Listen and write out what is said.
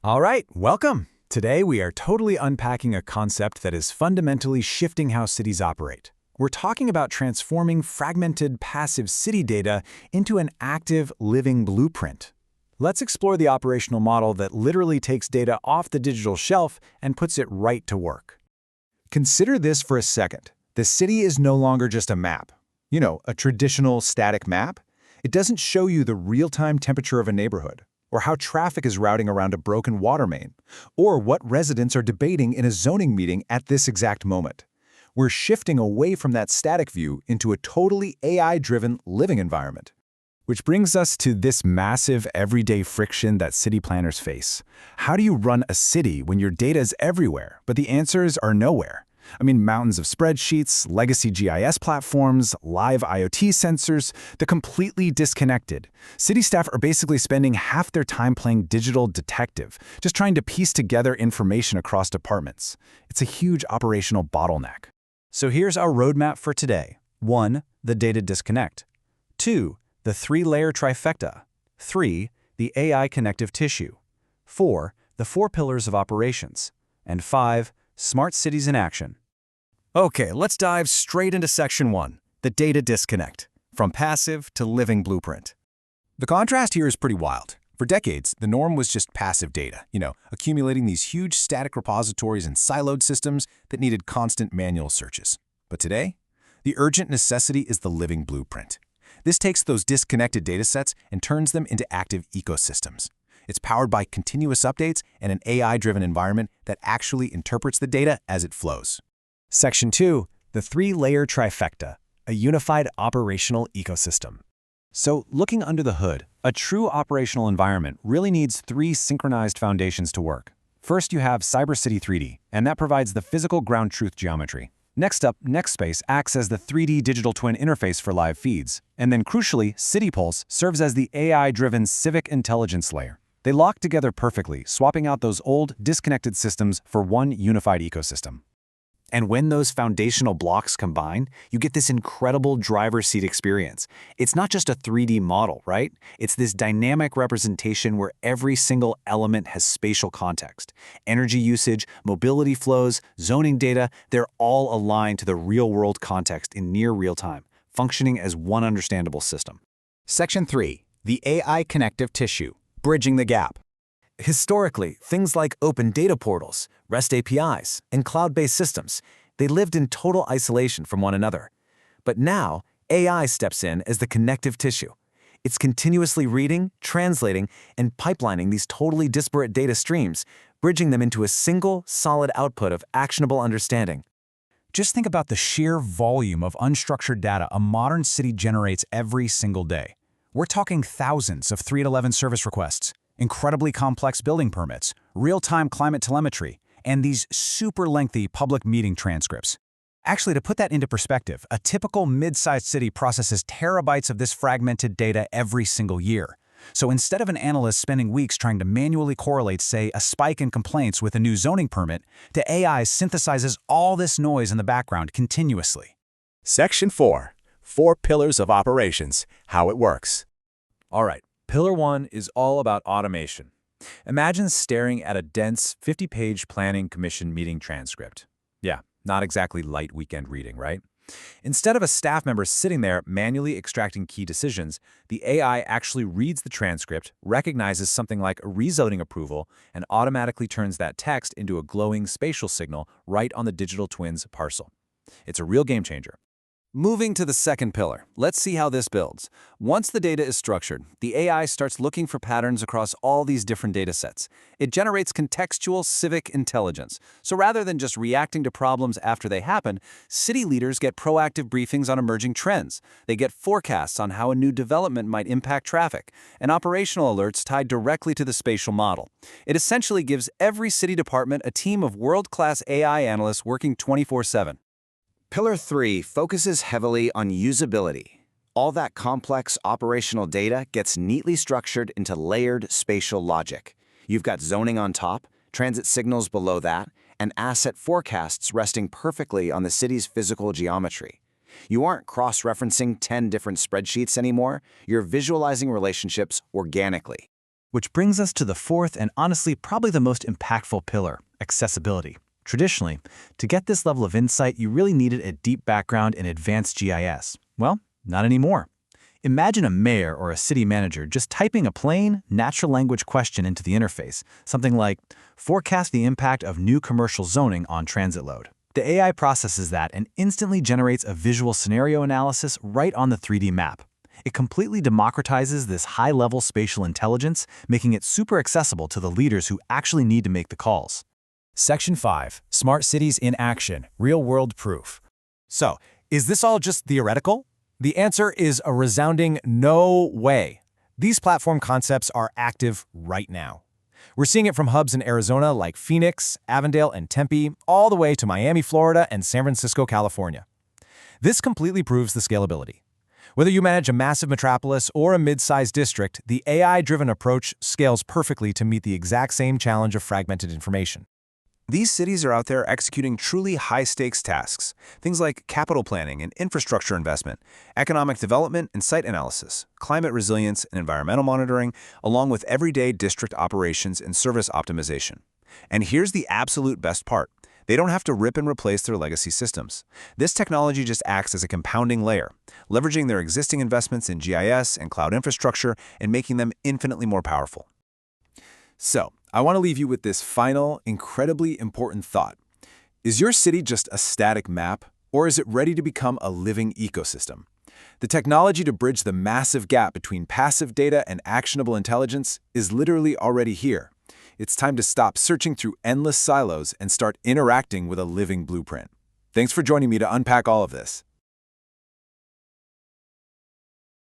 All right, welcome. Today we are totally unpacking a concept that is fundamentally shifting how cities operate. We're talking about transforming fragmented, passive city data into an active, living blueprint. Let's explore the operational model that literally takes data off the digital shelf and puts it right to work. Consider this for a second. The city is no longer just a map. You know, a traditional static map. It doesn't show you the real-time temperature of a neighborhood, or how traffic is routing around a broken water main, or what residents are debating in a zoning meeting at this exact moment. We're shifting away from that static view into a totally AI-driven living environment. Which brings us to this massive everyday friction that city planners face. How do you run a city when your data is everywhere, but the answers are nowhere? I mean, mountains of spreadsheets, legacy GIS platforms, live IoT sensors, they're completely disconnected. City staff are basically spending half their time playing digital detective, just trying to piece together information across departments. It's a huge operational bottleneck. So here's our roadmap for today. 1. The data disconnect. 2. The 3-layer trifecta. 3. The AI connective tissue. 4. The 4 pillars of operations. And 5. Smart cities in action. Okay, let's dive straight into section 1, the data disconnect, from passive to living blueprint. The contrast here is pretty wild. For decades, the norm was just passive data, accumulating these huge static repositories and siloed systems that needed constant manual searches. But today, the urgent necessity is the living blueprint. This takes those disconnected datasets and turns them into active ecosystems. It's powered by continuous updates and an AI-driven environment that actually interprets the data as it flows. Section 2, the 3-layer trifecta, a unified operational ecosystem. So, looking under the hood, a true operational environment really needs 3 synchronized foundations to work. First, you have CyberCity 3D, and that provides the physical ground truth geometry. Next up, NextSpace acts as the 3D digital twin interface for live feeds. And then crucially, CityPulse serves as the AI-driven civic intelligence layer. They lock together perfectly, swapping out those old, disconnected systems for one unified ecosystem. And when those foundational blocks combine, you get this incredible driver's seat experience. It's not just a 3D model, right? It's this dynamic representation where every single element has spatial context. Energy usage, mobility flows, zoning data, they're all aligned to the real-world context in near real time, functioning as one understandable system. Section 3, the AI connective tissue. Bridging the gap. Historically, things like open data portals, REST APIs, and cloud-based systems, they lived in total isolation from one another. But now, AI steps in as the connective tissue. It's continuously reading, translating, and pipelining these totally disparate data streams, bridging them into a single, solid output of actionable understanding. Just think about the sheer volume of unstructured data a modern city generates every single day. We're talking thousands of 311 service requests, incredibly complex building permits, real-time climate telemetry, and these super lengthy public meeting transcripts. Actually, to put that into perspective, a typical mid-sized city processes terabytes of this fragmented data every single year. So instead of an analyst spending weeks trying to manually correlate, say, a spike in complaints with a new zoning permit, the AI synthesizes all this noise in the background continuously. Section 4, 4 pillars of operations, how it works. All right, pillar 1 is all about automation. Imagine staring at a dense 50-page planning commission meeting transcript. Yeah, not exactly light weekend reading, right? Instead of a staff member sitting there manually extracting key decisions, the AI actually reads the transcript, recognizes something like a rezoning approval, and automatically turns that text into a glowing spatial signal right on the digital twin's parcel. It's a real game changer. Moving to the second pillar, let's see how this builds. Once the data is structured, the AI starts looking for patterns across all these different data sets. It generates contextual civic intelligence. So rather than just reacting to problems after they happen, city leaders get proactive briefings on emerging trends. They get forecasts on how a new development might impact traffic, and operational alerts tied directly to the spatial model. It essentially gives every city department a team of world-class AI analysts working 24/7. Pillar 3 focuses heavily on usability. All that complex operational data gets neatly structured into layered spatial logic. You've got zoning on top, transit signals below that, and asset forecasts resting perfectly on the city's physical geometry. You aren't cross-referencing 10 different spreadsheets anymore, you're visualizing relationships organically. Which brings us to the fourth and honestly probably the most impactful pillar, accessibility. Traditionally, to get this level of insight, you really needed a deep background in advanced GIS. Well, not anymore. Imagine a mayor or a city manager just typing a plain, natural language question into the interface, something like, forecast the impact of new commercial zoning on transit load. The AI processes that and instantly generates a visual scenario analysis right on the 3D map. It completely democratizes this high-level spatial intelligence, making it super accessible to the leaders who actually need to make the calls. Section 5. Smart Cities in Action. Real-World Proof. So, is this all just theoretical? The answer is a resounding no way. These platform concepts are active right now. We're seeing it from hubs in Arizona like Phoenix, Avondale, and Tempe, all the way to Miami, Florida, and San Francisco, California. This completely proves the scalability. Whether you manage a massive metropolis or a mid-sized district, the AI-driven approach scales perfectly to meet the exact same challenge of fragmented information. These cities are out there executing truly high-stakes tasks, things like capital planning and infrastructure investment, economic development and site analysis, climate resilience and environmental monitoring, along with everyday district operations and service optimization. And here's the absolute best part. They don't have to rip and replace their legacy systems. This technology just acts as a compounding layer, leveraging their existing investments in GIS and cloud infrastructure and making them infinitely more powerful. So, I want to leave you with this final, incredibly important thought. Is your city just a static map, or is it ready to become a living ecosystem? The technology to bridge the massive gap between passive data and actionable intelligence is literally already here. It's time to stop searching through endless silos and start interacting with a living blueprint. Thanks for joining me to unpack all of this.